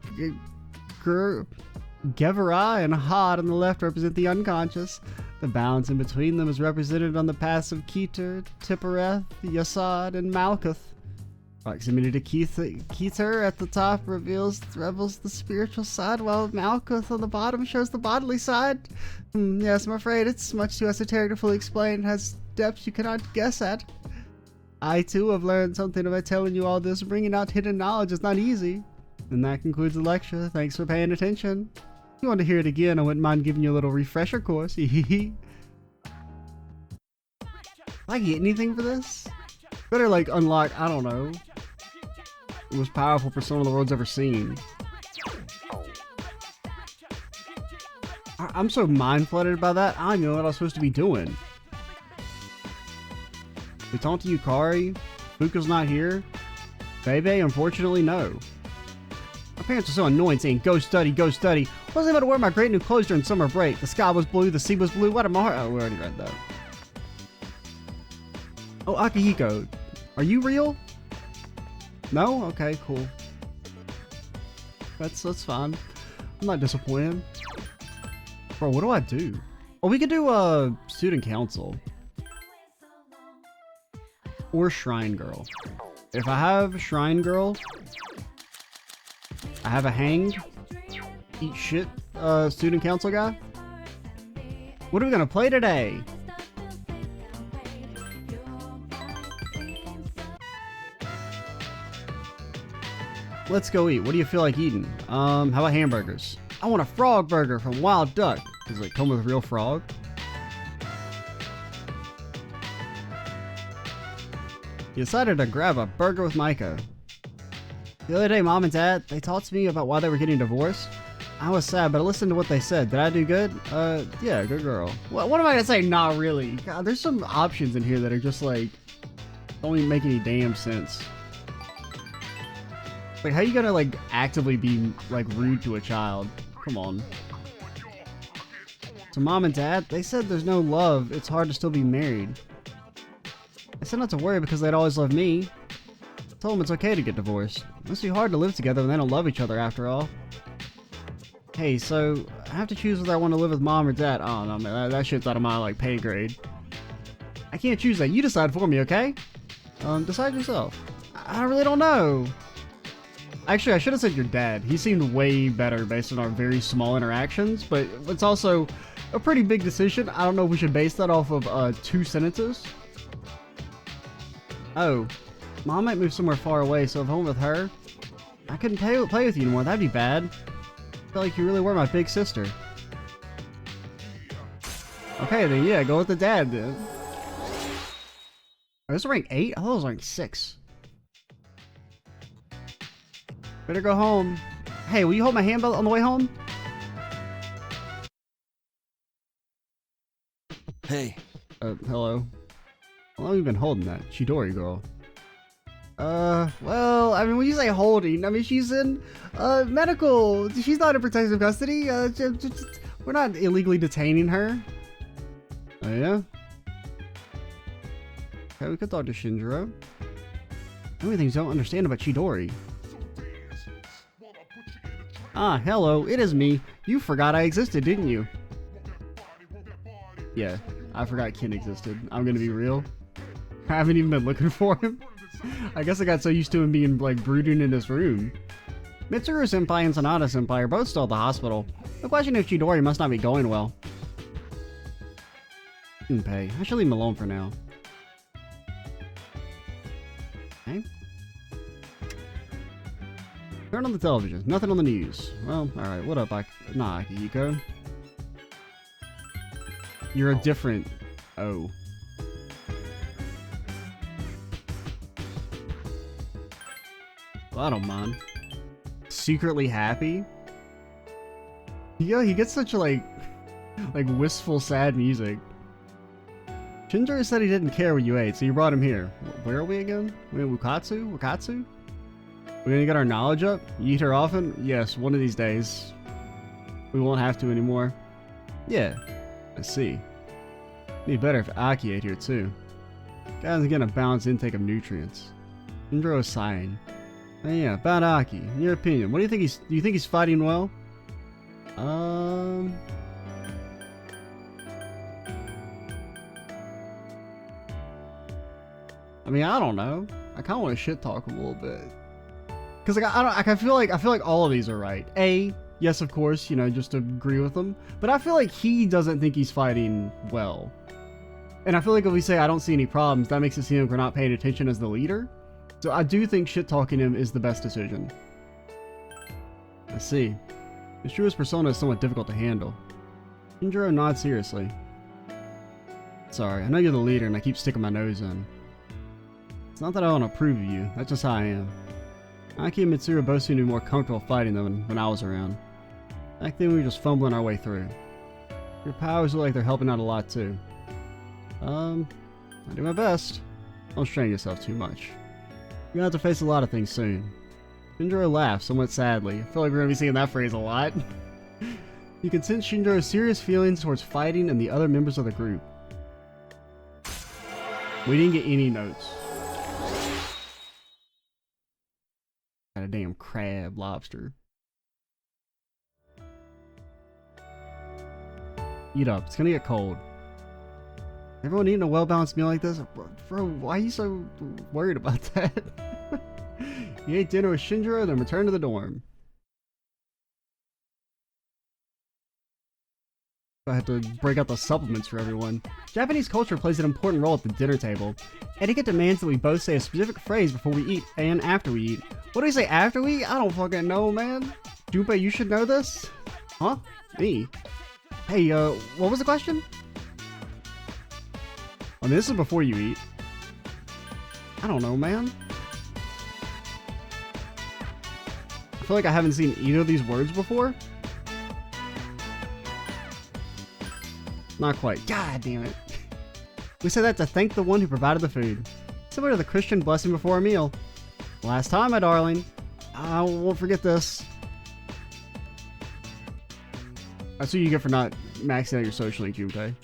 Gevara, and Had on the left represent the unconscious. The balance in between them is represented on the paths of Keter, Tippereth, Yasad, and Malkuth. Proximity to Keter at the top reveals the spiritual side, while Malkuth on the bottom shows the bodily side. Yes, I'm afraid it's much too esoteric to fully explain. It has depths you cannot guess at. I too have learned something by telling you all this. Bringing out hidden knowledge is not easy. And that concludes the lecture. Thanks for paying attention. If you want to hear it again, I wouldn't mind giving you a little refresher course. If I get anything for this? Better like unlock, I don't know, the most powerful persona the world's ever seen. I'm so mind flooded by that, I don't even know what I was supposed to be doing. We talked to Yukari, Fuka's not here. Bebe, unfortunately, no. My parents are so annoying saying, go study, go study. I wasn't able to wear my great new clothes during summer break. The sky was blue, the sea was blue. What am I? Oh, we already read that. Oh, Akihiko. Are you real? No? Okay, cool. That's fine. I'm not disappointed. Bro, what do I do? Oh, we could do student council. Or Shrine Girl. If I have Shrine Girl, I have a hanged, eat shit, student council guy. What are we gonna play today? Let's go eat. What do you feel like eating? How about hamburgers? I want a frog burger from Wild Duck. Does it come with a real frog? You decided to grab a burger with Micah. The other day, Mom and Dad, they talked to me about why they were getting divorced. I was sad, but I listened to what they said. Did I do good? Yeah, good girl. What am I gonna say? Not really. God, there's some options in here that are just like, don't even make any damn sense. Like, how are you gonna like actively be like rude to a child? Come on. So Mom and Dad, they said there's no love. It's hard to still be married. I said not to worry because they'd always love me. I told them it's okay to get divorced. It must be hard to live together when they don't love each other after all. Hey, so I have to choose whether I want to live with Mom or Dad. Oh no, man, that shit's out of my like pay grade. I can't choose that. You decide for me, okay? Decide yourself. I really don't know. Actually, I should have said your dad. He seemed way better based on our very small interactions, but it's also a pretty big decision. I don't know if we should base that off of 2 sentences. Oh, Mom might move somewhere far away, so if I'm with her, I couldn't play with you anymore. That'd be bad. I felt like you really were my big sister. Okay, then yeah, go with the dad then. Oh, this is rank 8? I thought it was rank 6. Better go home. Hey, will you hold my hand on the way home? Hey. Hello. How long have you been holding that? Chidori girl. Well, I mean, when you say holding, I mean, she's in, medical. She's not in protective custody. We're not illegally detaining her. Oh, yeah? Okay, we could talk to Shinjiro. The only things I don't understand about Chidori. Ah, hello, it is me. You forgot I existed, didn't you? Yeah, I forgot Ken existed. I'm gonna be real. I haven't even been looking for him. I guess I got so used to him being, like, brooding in his room. Mitsuru-senpai and Sanada-senpai are both still at the hospital. The question if Chidori must not be going well. Junpei, I should leave him alone for now. Okay. Turn on the television. Nothing on the news. Well, alright. What up, Akihiko? You're a different... Oh. Well, I don't mind. Secretly happy? Yeah, he gets such a, like wistful, sad music. Shinjiro said he didn't care what you ate, so you brought him here. Where are we again? We in Wakatsu? Wakatsu? We're gonna get our knowledge up? You eat her often? Yes, one of these days. We won't have to anymore. Yeah, I see. It'd be better if Aki ate here too. Guys getting a balanced intake of nutrients. Shinjiro is sighing. Oh yeah, about Aki. In your opinion, what do you think do you think he's fighting well? I mean, I don't know. I kind of want to shit talk him a little bit. Cause like I feel like all of these are right. Yes, of course, you know, just to agree with them. But I feel like he doesn't think he's fighting well. And I feel like if we say I don't see any problems, that makes it seem like we're not paying attention as the leader. So I do think shit talking him is the best decision. I see. Mishua's persona is somewhat difficult to handle. Shinjiro nods seriously. Sorry, I know you're the leader and I keep sticking my nose in. It's not that I don't approve of you, that's just how I am. Aki and Mitsuru both seem to be more comfortable fighting than when I was around. Back then we were just fumbling our way through. Your powers look like they're helping out a lot too. I do my best. Don't strain yourself too much. You're gonna have to face a lot of things soon. Shinjiro laughs, somewhat sadly. I feel like we're gonna be seeing that phrase a lot. You can sense Shinjiro's serious feelings towards fighting and the other members of the group. We didn't get any notes. Got a damn crab lobster. Eat up, it's gonna get cold. Everyone eating a well-balanced meal like this? Bro, why are you so worried about that? You ate dinner with Shinjiro, then return to the dorm. I had to break out the supplements for everyone. Japanese culture plays an important role at the dinner table. Etiquette demands that we both say a specific phrase before we eat and after we eat. What do we say after we eat? I don't fucking know, man. Junpei, you should know this? Huh? Me? Hey, what was the question? I mean, this is before you eat. I don't know, man. I feel like I haven't seen either of these words before. Not quite. God damn it. We say that to thank the one who provided the food. Similar to the Christian blessing before a meal. Last time, my darling. I won't forget this. That's what you get for not maxing out your social link, Junpei.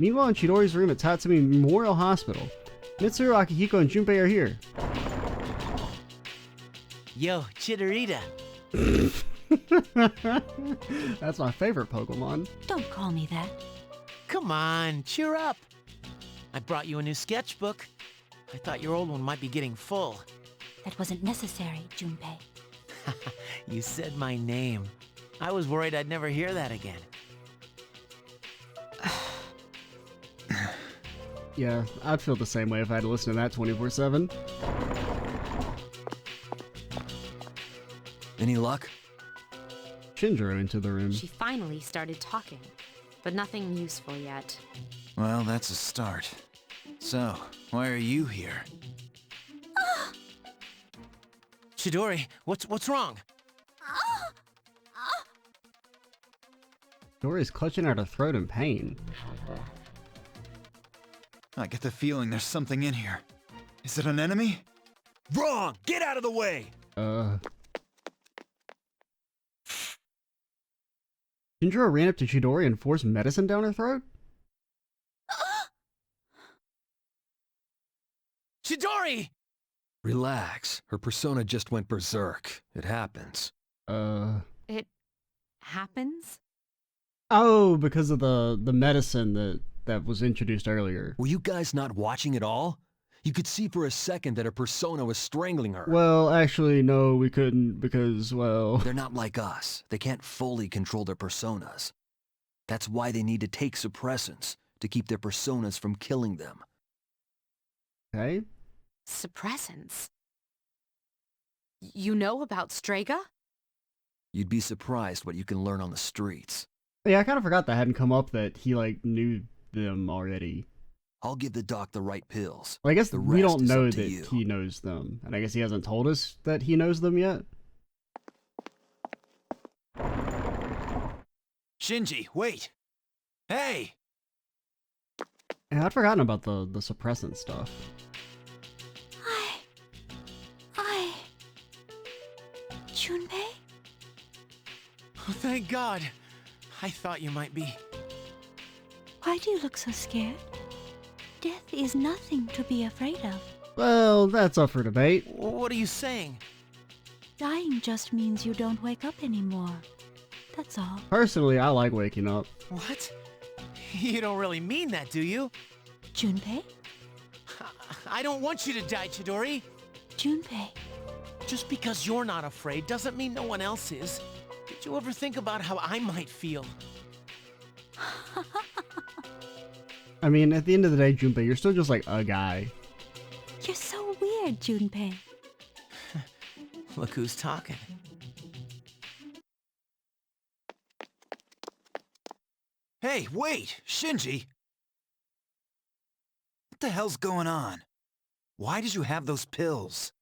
Meanwhile, in Chidori's room at Tatsumi Memorial Hospital, Mitsuru, Akihiko, and Junpei are here. Yo, Chidorita. That's my favorite Pokemon. Don't call me that. Come on, cheer up. I brought you a new sketchbook. I thought your old one might be getting full. That wasn't necessary, Junpei. You said my name. I was worried I'd never hear that again. Yeah, I'd feel the same way if I had to listen to that 24/7. Any luck? Shinjiro into the room. She finally started talking, but nothing useful yet. Well, that's a start. So, why are you here? Chidori, what's wrong? Dori's clutching at her throat in pain. I get the feeling there's something in here. Is it an enemy? Wrong! Get out of the way! Shinjiro ran up to Chidori and forced medicine down her throat? Chidori! Relax. Her persona just went berserk. It happens. It happens? Oh, because of the medicine that was introduced earlier. Were you guys not watching at all? You could see for a second that her persona was strangling her. Well, actually, no, we couldn't because, well... They're not like us. They can't fully control their personas. That's why they need to take suppressants, to keep their personas from killing them. Okay. Suppressants? You know about Strega? You'd be surprised what you can learn on the streets. Yeah, I kind of forgot that hadn't come up that he, like, knew them already. I'll give the doc the right pills. Well, I guess The we rest don't is know up to that you. he knows them. And I guess he hasn't told us that he knows them yet. Shinji, wait! Hey! Yeah, I'd forgotten about the suppressant stuff. Junpei? Oh, thank God. I thought you might be. Why do you look so scared? Death is nothing to be afraid of. Well, that's up for debate. What are you saying? Dying just means you don't wake up anymore. That's all. Personally, I like waking up. What? You don't really mean that, do you? Junpei? I don't want you to die, Chidori. Junpei. Just because you're not afraid doesn't mean no one else is. Did you ever think about how I might feel? I mean, at the end of the day, Junpei, you're still just like a guy. You're so weird, Junpei. Look who's talking. Hey, wait! Shinji! What the hell's going on? Why did you have those pills?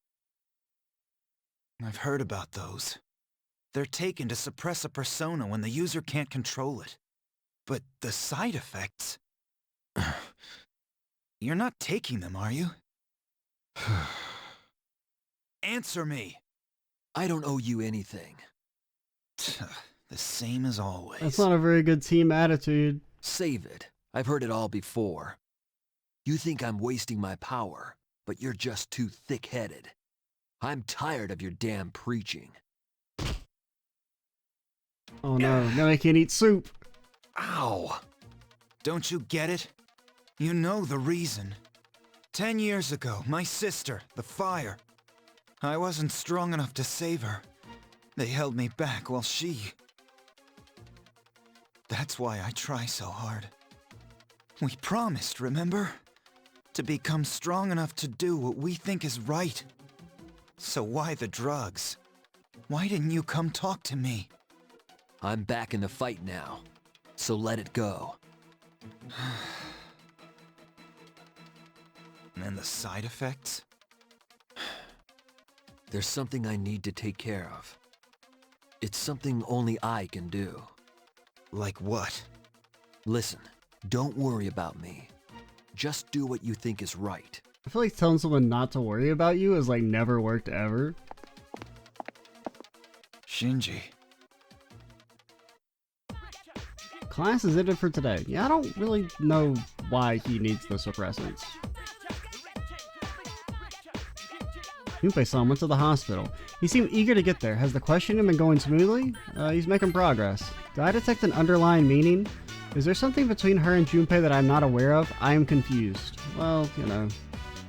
I've heard about those. They're taken to suppress a persona when the user can't control it. But the side effects... You're not taking them, are you? Answer me! I don't owe you anything. The same as always. That's not a very good team attitude. Save it. I've heard it all before. You think I'm wasting my power, but you're just too thick-headed. I'm tired of your damn preaching. Oh no, now I can't eat soup. Ow! Don't you get it? You know the reason. 10 years ago, my sister, the fire. I wasn't strong enough to save her. They held me back while she... That's why I try so hard. We promised, remember? To become strong enough to do what we think is right. So why the drugs? Why didn't you come talk to me? I'm back in the fight now, so let it go. And the side effects? There's something I need to take care of. It's something only I can do. Like what? Listen, don't worry about me. Just do what you think is right. I feel like telling someone not to worry about you has like never worked ever. Shinji. Class is ended for today. Yeah, I don't really know why he needs the suppressants. Junpei-san went to the hospital. He seemed eager to get there. Has the questioning been going smoothly? He's making progress. Do I detect an underlying meaning? Is there something between her and Junpei that I'm not aware of? I am confused. Well, you know,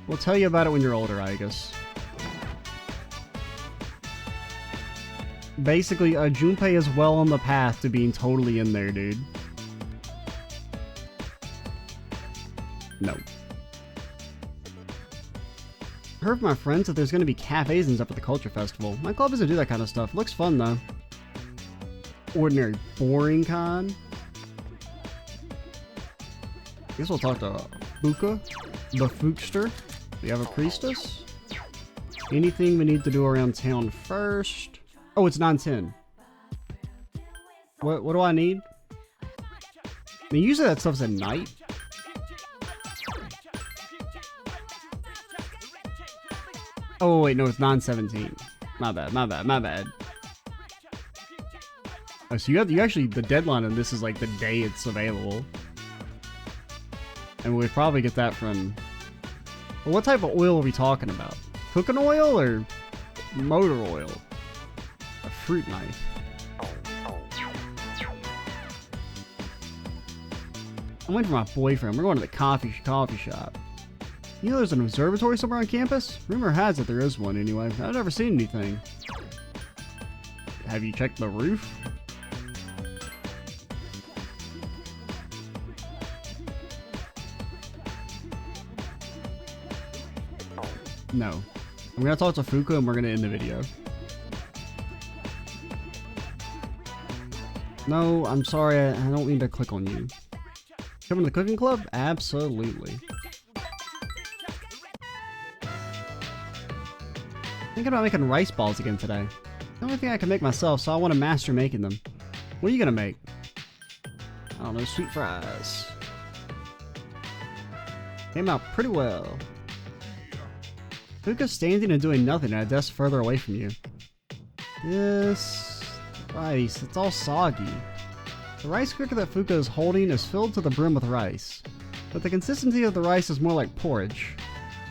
we'll tell you about it when you're older, I guess. Basically, Junpei is well on the path to being totally in there, dude. No. I heard from my friends that there's going to be cafes and stuff at the Culture Festival. My club doesn't do that kind of stuff. Looks fun, though. Ordinary, boring con. Guess we'll talk to Fuka, the Fookster. We have a priestess. Anything we need to do around town first? Oh, it's 9:10. What do I need? I mean, usually that stuff's at night. Oh wait, no, it's 9:17. My bad. Oh, so you actually, the deadline on this is like the day it's available. And we'd probably get that from... Well, what type of oil are we talking about? Cooking oil or motor oil? A fruit knife. I'm waiting for my boyfriend. We're going to the coffee shop. You know there's an observatory somewhere on campus? Rumor has it there is one anyway. I've never seen anything. Have you checked the roof? No. I'm gonna talk to Fuka and we're gonna end the video. No, I'm sorry, I don't mean to click on you. Coming to the cooking club? Absolutely. Thinking about making rice balls again today. The only thing I can make myself, so I want to master making them. What are you gonna make? I don't know, sweet fries. Came out pretty well. Fuka's standing and doing nothing at a desk further away from you. This rice, it's all soggy. The rice cooker that Fuka is holding is filled to the brim with rice, but the consistency of the rice is more like porridge.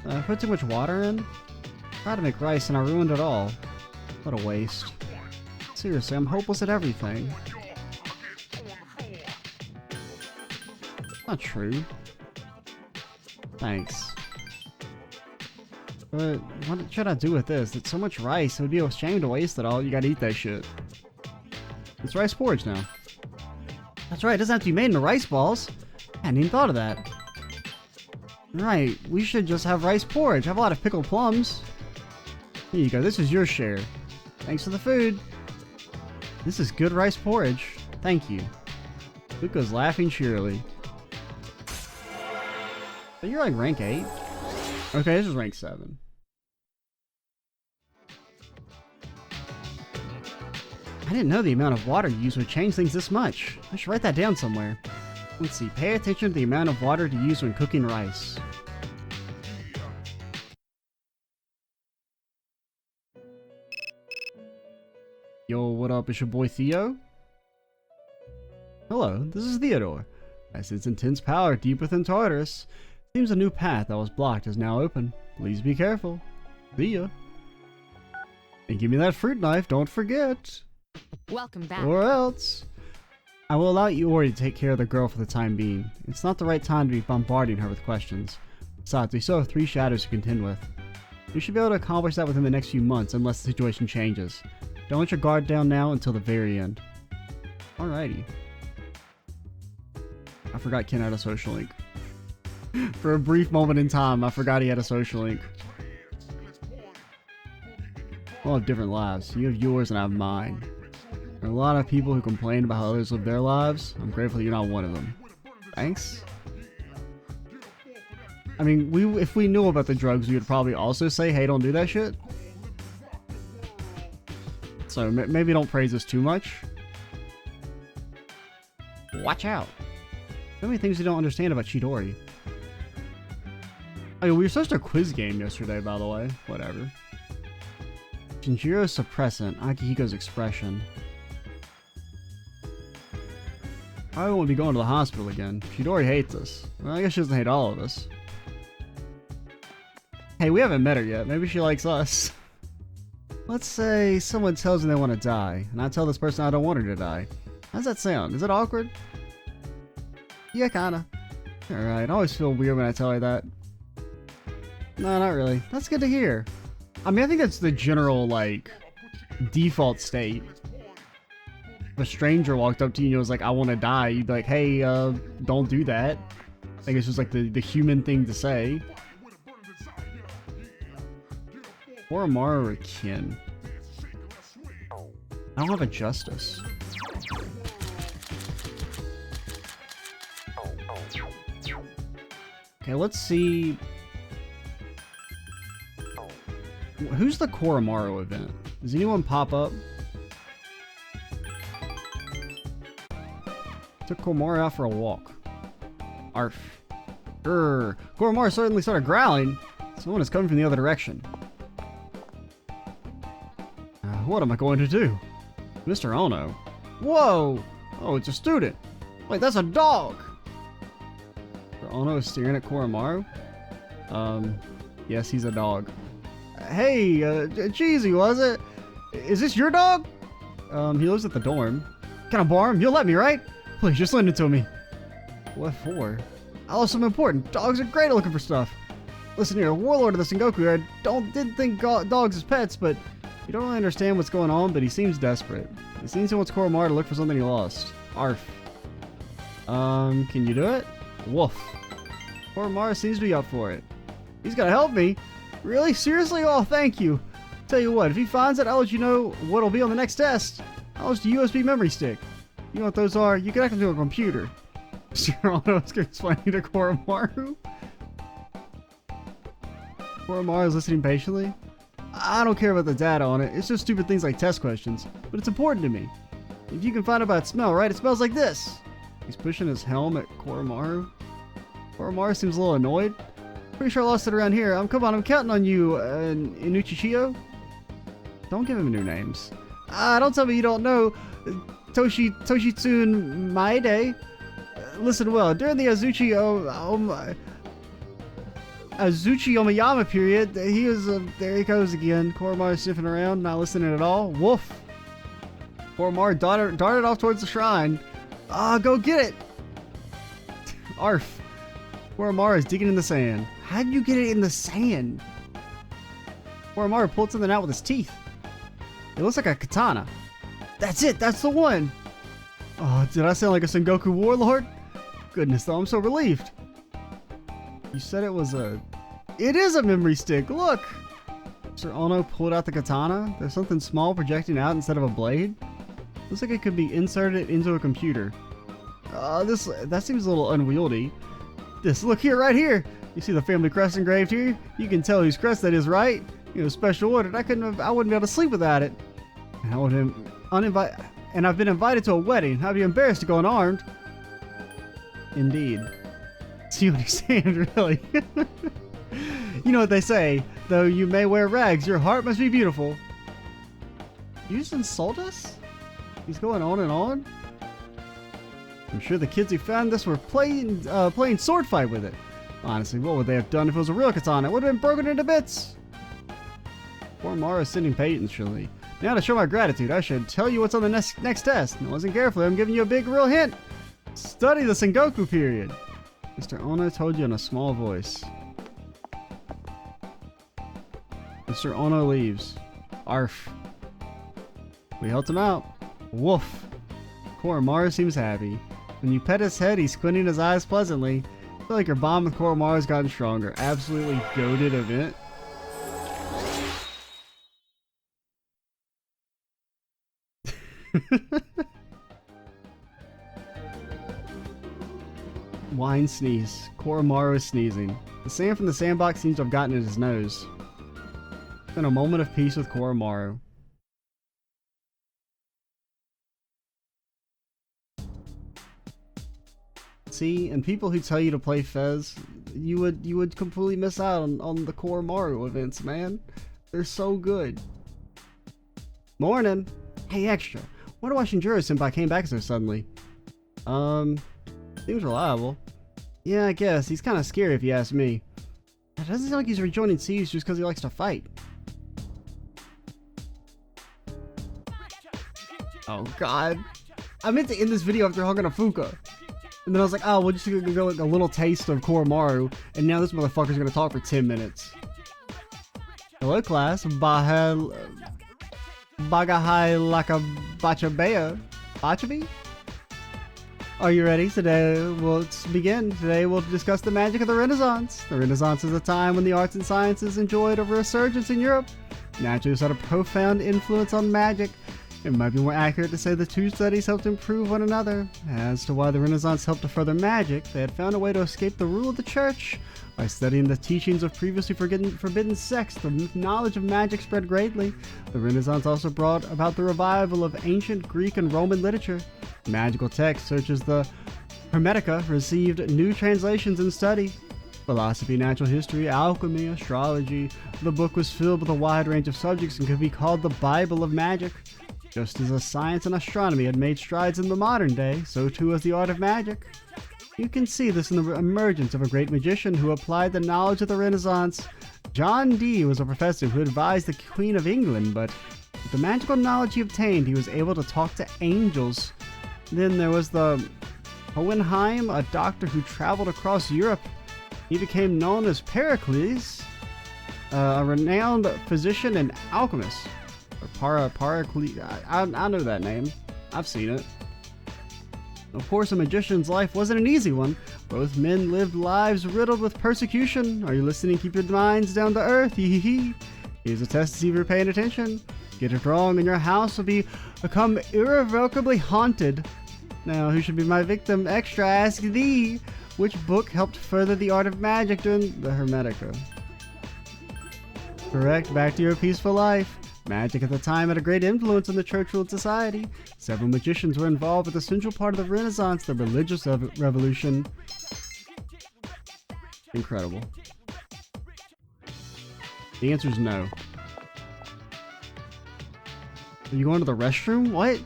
I put too much water in? Tried to make rice and I ruined it all. What a waste. Seriously, I'm hopeless at everything. Not true. Thanks. But what should I do with this? It's so much rice, it would be a shame to waste it all. You gotta eat that shit. It's rice porridge now. That's right, it doesn't have to be made into rice balls. I hadn't even thought of that. Right, we should just have rice porridge. I have a lot of pickled plums. Here you go, this is your share. Thanks for the food. This is good rice porridge. Thank you. Fuka's laughing cheerily. But you're like rank 8? Okay, this is rank 7. I didn't know the amount of water you use would change things this much. I should write that down somewhere. Let's see, pay attention to the amount of water to use when cooking rice. Yo, what up? It's your boy Theo. Hello, this is Theodore. I sense intense power deep within Tartarus. Seems a new path that was blocked is now open. Please be careful. See ya. And give me that fruit knife, don't forget. Welcome back. Or else. I will allow Iori to take care of the girl for the time being. It's not the right time to be bombarding her with questions. Besides, we still have 3 shadows to contend with. We should be able to accomplish that within the next few months unless the situation changes. Don't let your guard down now until the very end. Alrighty. I forgot Ken had a social link. For a brief moment in time, I forgot he had a social link. We all have different lives. You have yours and I have mine. There are a lot of people who complain about how others live their lives. I'm grateful that you're not one of them. Thanks. I mean, if we knew about the drugs, we would probably also say, hey, don't do that shit. So maybe don't praise us too much. Watch out. So many things you don't understand about Chidori. Oh, we were supposed to quiz game yesterday, by the way. Whatever. Shinjiro's suppressant, Akihiko's expression. I won't be going to the hospital again. Chidori hates us. Well, I guess she doesn't hate all of us. Hey, we haven't met her yet. Maybe she likes us. Let's say someone tells me they want to die, and I tell this person I don't want her to die. How's that sound? Is it awkward? Yeah, kinda. Alright, I always feel weird when I tell her that. No, not really. That's good to hear. I mean, I think that's the general, like, default state. If a stranger walked up to you and was like, I want to die, you'd be like, hey, don't do that. I think it's just like the human thing to say. Oromaru or Kin? I don't have a justice. Okay, let's see. Who's the Koromaru event? Does anyone pop up? Took Koromaru out for a walk. Arf. Koromaru suddenly started growling. Someone is coming from the other direction. What am I going to do? Mr. Ono. Whoa! Oh, it's a student. Wait, that's a dog! Mr. Ono is staring at Koromaru. Yes, he's a dog. Hey, Cheesy, was it? Is this your dog? He lives at the dorm. Can I borrow him? You'll let me, right? Please, just lend it to me. What for? I lost something important. Dogs are great at looking for stuff. Listen here, warlord of the Sengoku. Didn't think dogs as pets, but you don't really understand what's going on, but he seems desperate. It seems he wants Koromaru to look for something he lost. Arf. Can you do it? Woof. Koromaru seems to be up for it. He's gonna help me? Really? Seriously? Oh, thank you. Tell you what, if he finds it, I'll let you know what'll be on the next test. I'll just a USB memory stick. You know what those are? You connect them to a computer. Shinjiro is explaining to Koromaru. Koromaru is listening patiently. I don't care about the data on it. It's just stupid things like test questions. But it's important to me. If you can find out about smell, right? It smells like this. He's pushing his helm at Koromaru. Koromaru seems a little annoyed. Pretty sure I lost it around here. Come on, I'm counting on you, Inuchichio. Don't give him new names. Don't tell me you don't know Toshitsune Maede. Listen well, during the Azuchi Omayama period, he was, there he goes again. Koromaru sniffing around, not listening at all. Woof. Koromaru darted off towards the shrine. Go get it! Arf. Koromaru is digging in the sand. How did you get it in the sand? Koromaru pulled something out with his teeth. It looks like a katana. That's it, that's the one! Oh, did I sound like a Sengoku warlord? Goodness though, I'm so relieved. You said it was a... It is a memory stick, look! Sir Ono pulled out the katana. There's something small projecting out instead of a blade. Looks like it could be inserted into a computer. That seems a little unwieldy. Look here, right here! You see the family crest engraved here? You can tell whose crest that is, right? You know, special ordered. I wouldn't be able to sleep without it. And I've been invited to a wedding. I'd be embarrassed to go unarmed. Indeed. See what he's saying, really. You know what they say, though you may wear rags, your heart must be beautiful. You just insult us? He's going on and on? I'm sure the kids who found this were playing sword fight with it. Honestly, what would they have done if it was a real katana? It would have been broken into bits. Koromaru is sitting patiently. Now to show my gratitude, I should tell you what's on the next test. I wasn't careful, I'm giving you a big real hint. Study the Sengoku period. Mr. Ono told you in a small voice. Mr. Ono leaves. Arf. We helped him out. Woof. Koromaru seems happy. When you pet his head, he's squinting his eyes pleasantly. I feel like your bond with Koromaru has gotten stronger. Absolutely goated event. Wine sneeze. Koromaru is sneezing. The sand from the sandbox seems to have gotten in his nose. It's been a moment of peace with Koromaru. See, and people who tell you to play Fez, you would completely miss out on the Koromaru events, man. They're so good. Morning. Hey, extra. Wonder why Shinjiro-senpai came back so suddenly. Seems reliable. Yeah, I guess. He's kind of scary if you ask me. It doesn't seem like he's rejoining Siege just because he likes to fight. Oh god. I meant to end this video after hugging a Fuka. And then I was like, oh, we'll just go with a little taste of Koromaru, and now this motherfucker's gonna talk for 10 minutes. Hello class, Bagahai Laka Bachabea. Bachabi? Are you ready? Today, let's begin. Today we'll discuss the magic of the Renaissance. The Renaissance is a time when the arts and sciences enjoyed a resurgence in Europe. Naturalists had a profound influence on magic. It might be more accurate to say the two studies helped improve one another. As to why the Renaissance helped to further magic, they had found a way to escape the rule of the church. By studying the teachings of previously forbidden sects, the knowledge of magic spread greatly. The Renaissance also brought about the revival of ancient Greek and Roman literature. Magical texts such as the Hermetica received new translations and study. Philosophy, natural history, alchemy, astrology. The book was filled with a wide range of subjects and could be called the Bible of magic. Just as science and astronomy had made strides in the modern day, so too has the art of magic. You can see this in the emergence of a great magician who applied the knowledge of the Renaissance. John Dee was a professor who advised the Queen of England, but with the magical knowledge he obtained, he was able to talk to angels. Then there was the Hohenheim, a doctor who traveled across Europe. He became known as Pericles, a renowned physician and alchemist. Or Pericles, I know that name. I've seen it. Of course, a magician's life wasn't an easy one. Both men lived lives riddled with persecution. Are you listening? Keep your minds down to earth. Hee hee hee. Here's a test to see if you're paying attention. Get it wrong and your house will become irrevocably haunted. Now, who should be my victim? Extra, ask thee. Which book helped further the art of magic during the Hermetica? Correct, back to your peaceful life. Magic at the time had a great influence on the church-ruled society. Several magicians were involved with the central part of the Renaissance, the religious revolution. Incredible. The answer is no. Are you going to the restroom? What?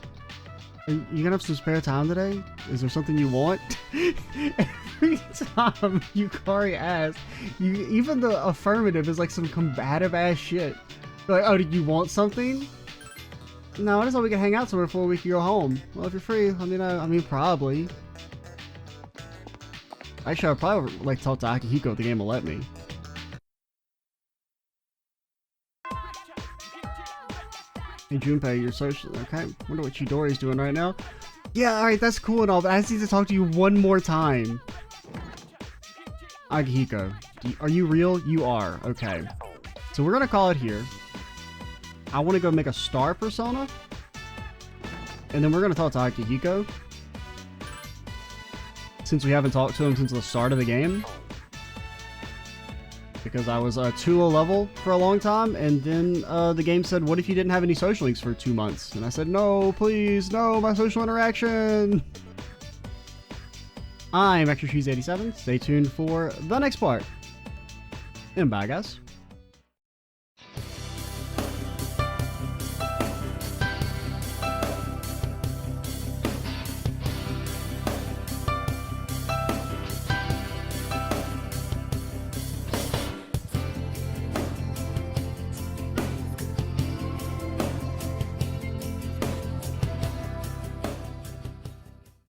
Are you gonna have some spare time today? Is there something you want? Every time Yukari asks, even the affirmative is like some combative ass shit. Like, oh, did you want something? No, I just thought we could hang out somewhere before we could go home. Well, if you're free, I mean, probably. Actually, I'd probably like talk to Akihiko if the game will let me. Hey Junpei, you're social. Okay, wonder what Chidori's doing right now. Yeah, alright, that's cool and all, but I just need to talk to you one more time. Akihiko, are you real? You are. Okay. So we're gonna call it here. I want to go make a star persona. And then we're gonna talk to Akihiko. Since we haven't talked to him since the start of the game. Because I was 2 level for a long time, and then the game said, what if you didn't have any social links for 2 months? And I said, no, please, no, my social interaction. I'm Extra Cheese 87. Stay tuned for the next part. And bye, guys.